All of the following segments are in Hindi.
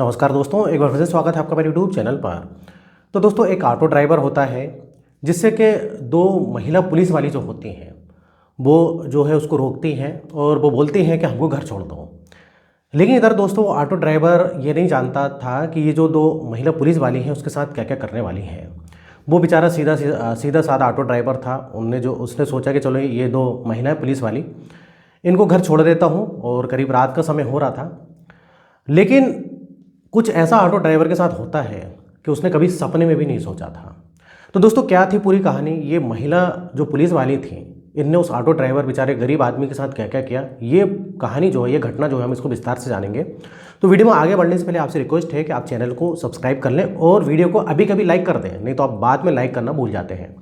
नमस्कार दोस्तों, एक बार फिर से स्वागत है आपका मेरे यूट्यूब चैनल पर। तो दोस्तों, एक ऑटो ड्राइवर होता है जिससे कि दो महिला पुलिस वाली जो होती हैं वो जो है उसको रोकती हैं और वो बोलती हैं कि हमको घर छोड़ दो। लेकिन इधर दोस्तों वो ऑटो ड्राइवर ये नहीं जानता था कि ये जो दो महिला पुलिस वाली हैं उसके साथ क्या क्या करने वाली हैं। वो बेचारा सीधा साधा ऑटो ड्राइवर था। उसने सोचा कि चलो ये दो महिलाएं पुलिस वाली, इनको घर छोड़ देता हूँ। और करीब रात का समय हो रहा था। लेकिन कुछ ऐसा ऑटो ड्राइवर के साथ होता है कि उसने कभी सपने में भी नहीं सोचा था। तो दोस्तों, क्या थी पूरी कहानी? ये महिला जो पुलिस वाली थी, इनने उस ऑटो ड्राइवर बेचारे गरीब आदमी के साथ क्या क्या किया, ये कहानी जो है, ये घटना जो है, हम इसको विस्तार से जानेंगे। तो वीडियो में आगे बढ़ने से पहले आपसे रिक्वेस्ट है कि आप चैनल को सब्सक्राइब कर लें और वीडियो को अभी कभी लाइक कर दें, नहीं तो आप बाद में लाइक करना भूल जाते हैं।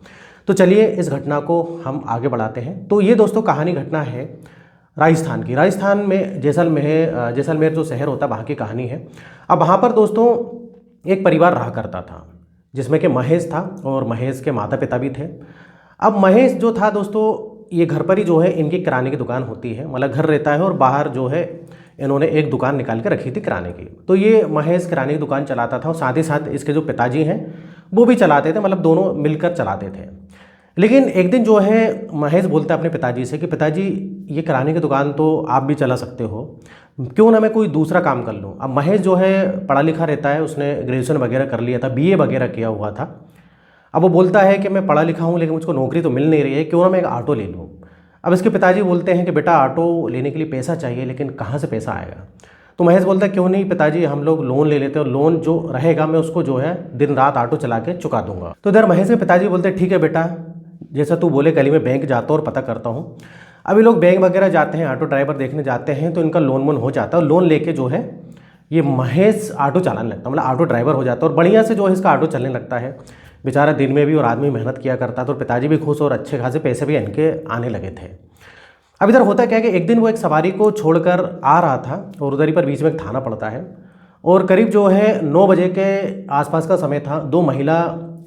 तो चलिए इस घटना को हम आगे बढ़ाते हैं। तो ये दोस्तों कहानी घटना है राजस्थान की। राजस्थान में जैसलमेर जो शहर होता है, वहाँ की कहानी है। अब वहाँ पर दोस्तों एक परिवार रहा करता था जिसमें कि महेश था और महेश के माता पिता भी थे। अब महेश जो था दोस्तों, ये घर पर ही जो है इनकी किराने की दुकान होती है, मतलब घर रहता है और बाहर जो है इन्होंने एक दुकान निकाल के रखी थी किराने की। तो ये महेश किराने की दुकान चलाता था और साथ ही साथ इसके जो पिताजी हैं वो भी चलाते थे, मतलब दोनों मिलकर चलाते थे। लेकिन एक दिन जो है महेश बोलता है अपने पिताजी से कि पिताजी, ये किराने की दुकान तो आप भी चला सकते हो, क्यों ना मैं कोई दूसरा काम कर लूँ। अब महेश जो है पढ़ा लिखा रहता है, उसने ग्रेजुएशन वगैरह कर लिया था, बीए वगैरह किया हुआ था। अब वो बोलता है कि मैं पढ़ा लिखा हूँ लेकिन मुझको नौकरी तो मिल नहीं रही है, क्यों ना मैं एक ऑटो ले लूँ। अब इसके पिताजी बोलते हैं कि बेटा, ऑटो लेने के लिए पैसा चाहिए, लेकिन कहाँ से पैसा आएगा? तो महेश बोलता है क्यों नहीं पिताजी, हम लोग लोन ले लेते हैं और लोन जो रहेगा मैं उसको जो है दिन रात ऑटो चला के चुका दूंगा। तो इधर महेश के पिताजी बोलते हैं ठीक है बेटा, जैसा तू बोले, कल ही मैं बैंक जाता हूँ और पता करता हूँ। अभी लोग बैंक वगैरह जाते हैं, ऑटो ड्राइवर देखने जाते हैं, तो इनका लोन वोन हो जाता है और लोन लेके जो है ये महेश ऑटो चलाने लगता है, मतलब ऑटो ड्राइवर हो जाता है और बढ़िया से जो है इसका ऑटो चलने लगता है। बेचारा दिन में भी और आदमी मेहनत किया करता था और पिताजी भी खुश और अच्छे खासे पैसे भी इनके आने लगे थे। अब इधर होता क्या है कि एक दिन वो एक सवारी को छोड़कर आ रहा था और उधर ही पर बीच में एक थाना पड़ता है और करीब जो है 9 बजे के आसपास का समय था। दो महिला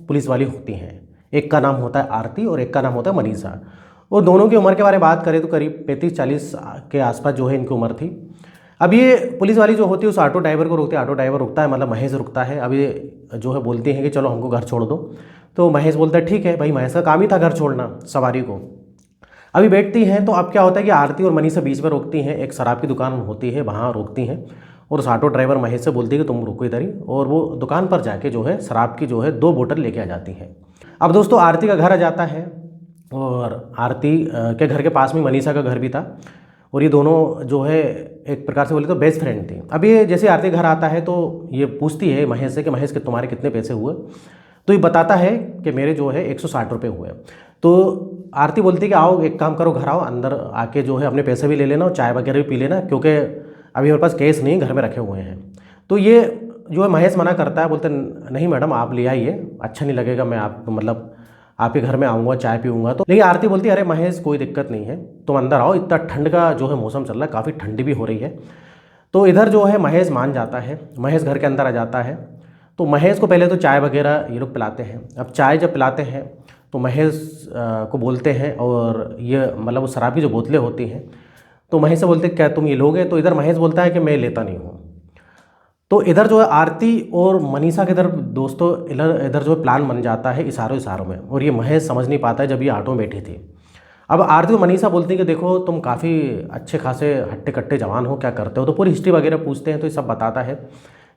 पुलिस वाली होती हैं, एक का नाम होता है आरती और एक का नाम होता है मनीषा। और दोनों की उम्र के बारे में बात करें तो करीब 35-40 के आसपास जो है इनकी उम्र थी। अब ये पुलिस वाली जो होती है उस ऑटो ड्राइवर को रोकती है, ऑटो ड्राइवर रुकता है, मतलब महेश रुकता है। अब ये जो है बोलती हैं कि चलो हमको घर छोड़ दो। तो महेश बोलता है ठीक है भाई, महेश का काम ही था घर छोड़ना सवारी को। अभी बैठती हैं तो अब क्या होता है कि आरती और मनीषा बीच में रोकती हैं, एक शराब की दुकान होती है वहाँ रोकती हैं और उस ऑटो ड्राइवर महेश से बोलती है कि तुम रुको इधर ही, और वो दुकान पर जाके जो है शराब की जो है 2 बोतल लेके आ जाती हैं। अब दोस्तों आरती का घर आ जाता है और आरती के घर के पास में मनीषा का घर भी था और ये दोनों जो है एक प्रकार से बोले तो बेस्ट फ्रेंड थी। अब ये जैसे आरती घर आता है तो ये पूछती है महेश से कि महेश के तुम्हारे कितने पैसे हुए? तो ये बताता है कि मेरे जो है 160 रुपये हुए। तो आरती बोलती है कि आओ एक काम करो, घर आओ, अंदर आके जो है अपने पैसे भी ले लेना और चाय वगैरह भी पी लेना, क्योंकि अभी मेरे पास कैश नहीं, घर में रखे हुए हैं। तो ये जो है महेश मना करता है, बोलते नहीं मैडम आप ले आइए, अच्छा नहीं लगेगा, मैं आपके घर में आऊँगा, चाय पीऊँगा। तो लेकिन आरती बोलती है अरे महेश कोई दिक्कत नहीं है, तुम अंदर आओ, इतना ठंड का जो है मौसम चल रहा है, काफ़ी ठंडी भी हो रही है। तो इधर जो है महेश मान जाता है, महेश घर के अंदर आ जाता है। तो महेश को पहले तो चाय वगैरह ये लोग पिलाते हैं। अब चाय जब पिलाते हैं तो महेश को बोलते हैं, और ये मतलब वो शराब की जो बोतलें होती हैं, तो महेश से बोलते हैं क्या तुम ये लोगे? तो इधर महेश बोलता है कि मैं लेता नहीं हूँ। तो इधर जो है आरती और मनीषा के इधर दोस्तों इधर जो है प्लान बन जाता है इशारों में, और ये महेश समझ नहीं पाता है जब ये ऑटो में बैठी थी। अब आरती और मनीषा बोलती है कि देखो तुम काफ़ी अच्छे खासे हट्टे कट्टे जवान हो, क्या करते हो? तो पूरी हिस्ट्री वगैरह पूछते हैं तो ये सब बताता है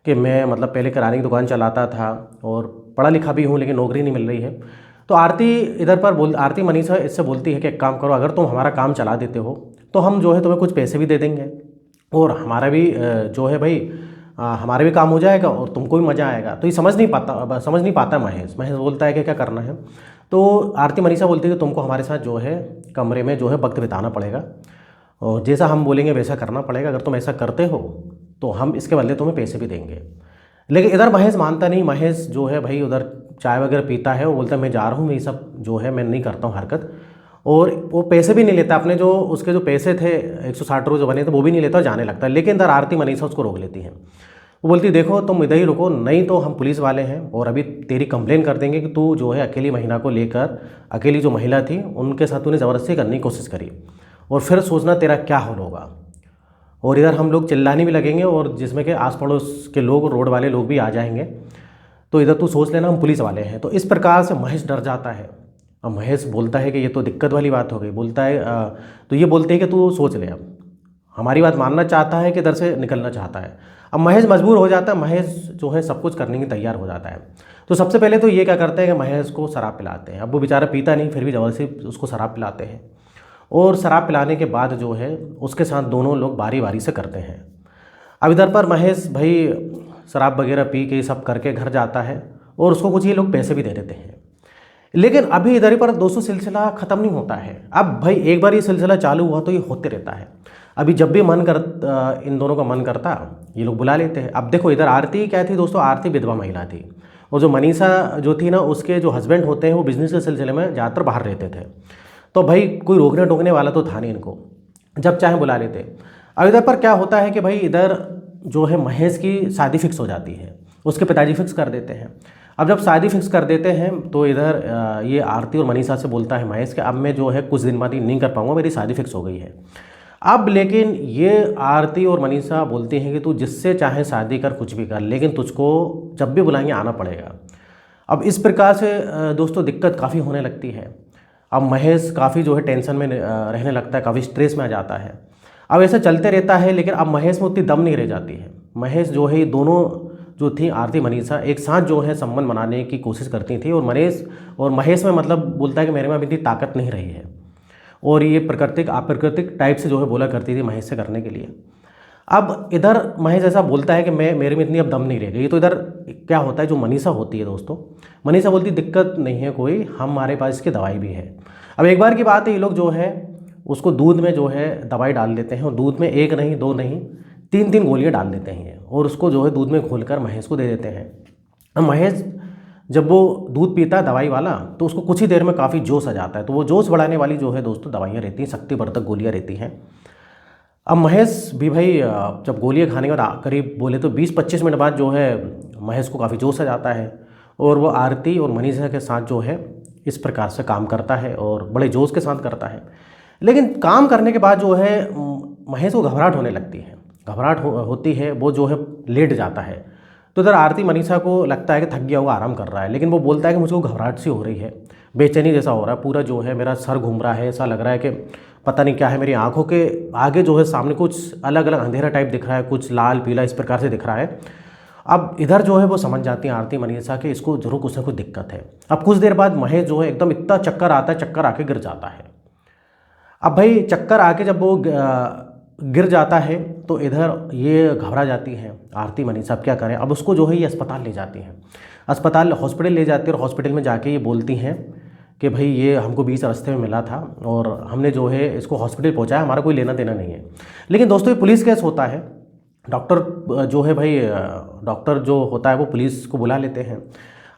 कि मैं मतलब पहले किराने की दुकान चलाता था और पढ़ा लिखा भी हूँ लेकिन नौकरी नहीं मिल रही है। तो आरती मनीषा इससे बोलती है कि एक काम करो, अगर तुम हमारा काम चला देते हो तो हम जो है तुम्हें कुछ पैसे भी दे देंगे और हमारा भी जो है भाई हमारे भी काम हो जाएगा और तुमको भी मज़ा आएगा। तो ये समझ नहीं पाता महेश बोलता है कि क्या करना है। तो आरती मनीषा बोलती है कि तुमको हमारे साथ जो है कमरे में जो है वक्त बिताना पड़ेगा और जैसा हम बोलेंगे वैसा करना पड़ेगा, अगर तुम ऐसा करते हो तो हम इसके बदले तुम्हें पैसे भी देंगे। लेकिन इधर महेश मानता नहीं। महेश जो है भाई उधर चाय वगैरह पीता है और बोलता है मैं जा रहा हूँ, मैं ये सब जो है मैं नहीं करता हूँ हरकत, और वो पैसे भी नहीं लेता, अपने जो उसके जो पैसे थे 160 रुपये जो बने थे वो भी नहीं लेता और जाने लगता है। लेकिन इधर आरती मनीषा उसको रोक लेती है। वो बोलती देखो तुम इधर ही रुको, नहीं तो हम पुलिस वाले हैं और अभी तेरी कंप्लेन कर देंगे कि तू जो है अकेली महिला को लेकर, अकेली जो महिला थी उनके साथ तूने ज़बरदस्ती करने की कोशिश करी और फिर सोचना तेरा क्या हाल होगा। और इधर हम लोग चिल्लाने भी लगेंगे और जिसमें कि आस पड़ोस के लोग, रोड वाले लोग भी आ जाएंगे, तो इधर तू सोच लेना हम पुलिस वाले हैं। तो इस प्रकार से महेश डर जाता है। अब महेश बोलता है कि ये तो दिक्कत वाली बात हो गई। बोलता है तो ये बोलते हैं कि तू सोच ले, अब हमारी बात मानना चाहता है कि इधर से निकलना चाहता है। अब महेश मजबूर हो जाता है, महेश जो है सब कुछ करने की तैयार हो जाता है। तो सबसे पहले तो ये क्या करते हैं कि महेश को शराब पिलाते हैं। अब वो बेचारा पीता नहीं, फिर भी ज़बरदस्ती उसको शराब पिलाते हैं। और शराब पिलाने के बाद जो है उसके साथ दोनों लोग बारी बारी से करते हैं। अब इधर पर महेश भाई शराब वगैरह पी के सब करके घर जाता है और उसको कुछ ये लोग पैसे भी दे देते हैं। लेकिन अभी इधर पर दोस्तों सिलसिला ख़त्म नहीं होता है। अब भाई एक बार ये सिलसिला चालू हुआ तो ये होते रहता है। अभी जब भी मन कर इन दोनों का मन करता ये लोग बुला लेते हैं। अब देखो इधर आरती क्या थी दोस्तों, आरती विधवा महिला थी और जो मनीषा जो थी ना, उसके जो हस्बैंड होते हैं वो बिज़नेस के सिलसिले में ज़्यादातर बाहर रहते थे। तो भाई कोई रोकने टोकने वाला तो था नहीं इनको, जब चाहे बुला लेते। अब इधर पर क्या होता है कि भाई इधर जो है महेश की शादी फिक्स हो जाती है, उसके पिताजी फिक्स कर देते हैं। अब जब शादी फिक्स कर देते हैं तो इधर ये आरती और मनीषा से बोलता है महेश कि अब मैं जो है कुछ दिन बाद ही नहीं कर पाऊंगा, मेरी शादी फिक्स हो गई है। अब लेकिन ये आरती और मनीषा बोलती हैं कि तू जिससे चाहे शादी कर, कुछ भी कर, लेकिन तुझको जब भी बुलाएंगे आना पड़ेगा। अब इस प्रकार से दोस्तों दिक्कत काफ़ी होने लगती है। अब महेश काफ़ी जो है टेंशन में रहने लगता है, काफ़ी स्ट्रेस में आ जाता है। अब ऐसा चलते रहता है, लेकिन अब महेश में उतनी दम नहीं रह जाती है। महेश जो है ये दोनों जो थी आरती मनीषा एक साथ जो है संबंध बनाने की कोशिश करती थी, और महेश में मतलब बोलता है कि मेरे में अभी इतनी ताकत नहीं रही है, और ये प्राकृतिक अप्राकृतिक टाइप से जो है बोला करती थी महेश से करने के लिए। अब इधर महेश ऐसा बोलता है कि मेरे में इतनी अब दम नहीं रह गई। तो इधर क्या होता है, जो मनीषा होती है दोस्तों, मनीषा बोलती दिक्कत नहीं है कोई, हमारे पास इसकी दवाई भी है। अब एक बार की बात है, ये लोग जो है उसको दूध में जो है दवाई डाल देते हैं, और दूध में एक नहीं, दो नहीं, तीन तीन गोलियां डाल देते हैं, और उसको जो है दूध में घोलकर महेश को दे देते हैं। अब महेश जब वो दूध पीता है दवाई वाला, तो उसको कुछ ही देर में काफ़ी जोश आ जाता है। तो वो जोश बढ़ाने वाली जो है दोस्तों दवाइयाँ रहती हैं, शक्तिवर्धक गोलियाँ रहती हैं। अब महेश भी भाई जब गोलियाँ खाने के बाद करीब बोले तो 20-25 मिनट बाद जो है महेश को काफ़ी जोश आ जाता है, और वो आरती और मनीषा के साथ जो है इस प्रकार से काम करता है, और बड़े जोश के साथ करता है। लेकिन काम करने के बाद जो है महेश को घबराहट होने लगती है, घबराहट होती है, वो जो है लेट जाता है। तो इधर आरती मनीषा को लगता है कि थक गया हुआ आराम कर रहा है, लेकिन वो बोलता है कि मुझको घबराहट सी हो रही है, बेचैनी जैसा हो रहा है, पूरा जो है मेरा सर घूम रहा है, ऐसा लग रहा है कि पता नहीं क्या है, मेरी आंखों के आगे जो है सामने कुछ अलग अलग अंधेरा टाइप दिख रहा है, कुछ लाल पीला इस प्रकार से दिख रहा है। अब इधर जो है वो समझ जाती है आरती मनीषा कि इसको जरूर कुछ ना कुछ दिक्कत है। अब कुछ देर बाद महेश जो है एकदम इतना चक्कर आता है, चक्कर आके गिर जाता है। अब भाई चक्कर आके जब वो गिर जाता है तो इधर ये घबरा जाती है आरती मनीषा, अब क्या करें। अब उसको जो है ये अस्पताल ले जाती हैं, अस्पताल हॉस्पिटल ले जाती है, और हॉस्पिटल में जाके ये बोलती हैं कि भाई ये हमको बीच रास्ते में मिला था और हमने जो है इसको हॉस्पिटल पहुंचाया, हमारा कोई लेना देना नहीं है। लेकिन दोस्तों ये पुलिस केस होता है, डॉक्टर जो है भाई डॉक्टर जो होता है वो पुलिस को बुला लेते हैं।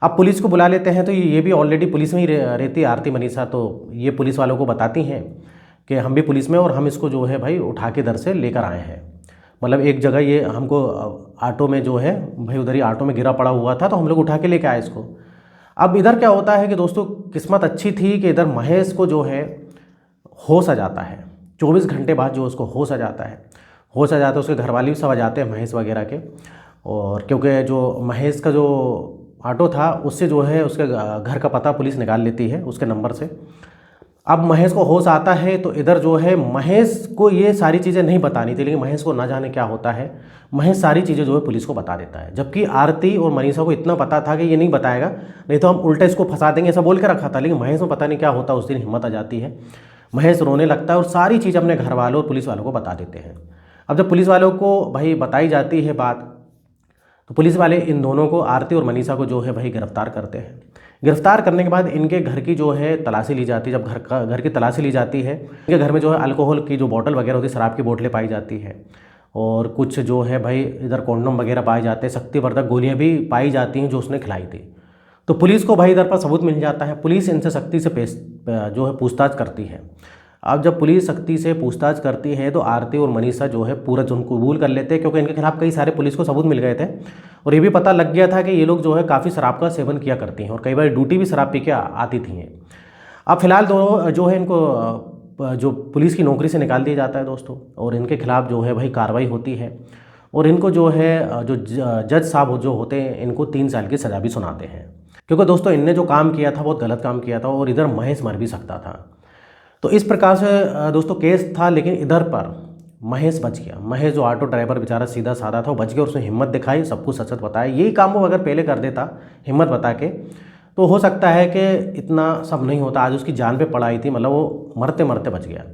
अब पुलिस को बुला लेते हैं तो ये भी ऑलरेडी पुलिस में ही रहती है आरती मनीषा, तो ये पुलिस वालों को बताती हैं कि हम भी पुलिस में, और हम इसको जो है भाई उठा के इधर से लेकर आए हैं। मतलब एक जगह ये हमको ऑटो में जो है भाई उधर ही ऑटो में गिरा पड़ा हुआ था, तो हम लोग उठा के लेके आए इसको। अब इधर क्या होता है कि दोस्तों किस्मत अच्छी थी कि इधर महेश को जो है होश आ जाता है, 24 घंटे बाद जो उसको होश आ जाता है, होश आ जाता है। उसके घर वाले भी सब आ जाते हैं महेश वगैरह के, और क्योंकि जो महेश का जो ऑटो था उससे जो है उसके घर का पता पुलिस निकाल लेती है उसके नंबर से। अब महेश को होश आता है, तो इधर जो है महेश को ये सारी चीज़ें नहीं बतानी थी, लेकिन महेश को ना जाने क्या होता है, महेश सारी चीज़ें जो है पुलिस को बता देता है। जबकि आरती और मनीषा को इतना पता था कि ये नहीं बताएगा, नहीं तो हम उल्टा इसको फंसा देंगे, ऐसा बोल के रखा था। लेकिन महेश में पता नहीं क्या होता, उस दिन हिम्मत आ जाती है, महेश रोने लगता है और सारी चीज़ अपने घर वालों और पुलिस वालों को बता देते हैं। अब जब पुलिस वालों को भाई बताई जाती है बात, तो पुलिस वाले इन दोनों को, आरती और मनीषा को जो है भाई गिरफ्तार करते हैं। गिरफ्तार करने के बाद इनके घर की जो है तलाशी ली जाती है। जब घर की तलाशी ली जाती है, इनके घर में जो है अल्कोहल की जो बोतल वगैरह होती है, शराब की बोतलें पाई जाती है, और कुछ जो है भाई इधर कॉन्डोम वगैरह पाए जाते हैं, शक्तिवर्धक गोलियां भी पाई जाती हैं जो उसने खिलाई थी। तो पुलिस को भाई इधर पर सबूत मिल जाता है, पुलिस इनसे सख्ती से जो है पूछताछ करती है। अब जब पुलिस सख्ती से पूछताछ करती है तो आरती और मनीषा जो है पूरा जुर्म कबूल कर लेते हैं, क्योंकि इनके खिलाफ कई सारे पुलिस को सबूत मिल गए थे, और ये भी पता लग गया था कि ये लोग जो है काफ़ी शराब का सेवन किया करती हैं, और कई बार ड्यूटी भी शराब पी के आती थी। अब फिलहाल दोनों जो है इनको जो पुलिस की नौकरी से निकाल दिया जाता है दोस्तों, और इनके खिलाफ़ जो है भाई कार्रवाई होती है, और इनको जो है जो जज साहब जो होते हैं इनको 3 साल की सज़ा भी सुनाते हैं, क्योंकि दोस्तों इनने जो काम किया था बहुत गलत काम किया था, और इधर महेश मर भी सकता था। तो इस प्रकार से दोस्तों केस था, लेकिन इधर पर महेश बच गया। महेश जो ऑटो ड्राइवर बेचारा सीधा साधा था वो बच गया, उसने हिम्मत दिखाई, सब कुछ सच सच बताया। यही काम वो अगर पहले कर देता हिम्मत बता के, तो हो सकता है कि इतना सब नहीं होता, आज उसकी जान पे पड़ आई थी, मतलब वो मरते मरते बच गया।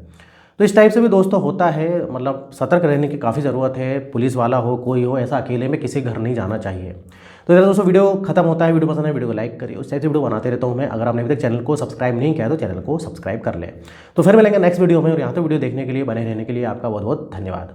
तो इस टाइप से भी दोस्तों होता है, मतलब सतर्क रहने की काफ़ी ज़रूरत है। पुलिस वाला हो कोई हो, ऐसा अकेले में किसी घर नहीं जाना चाहिए। तो इधर दोस्तों वीडियो खत्म होता है। वीडियो पसंद है वीडियो को लाइक करिए, उस टाइप से वीडियो बनाते रहता हूँ मैं। अगर आपने अभी तक चैनल को सब्सक्राइब नहीं किया तो चैनल को सब्सक्राइब कर लें। तो फिर मिलेंगे नेक्स्ट वीडियो में, और यहाँ तो वीडियो देखने के लिए, बने रहने के लिए आपका बहुत बहुत धन्यवाद।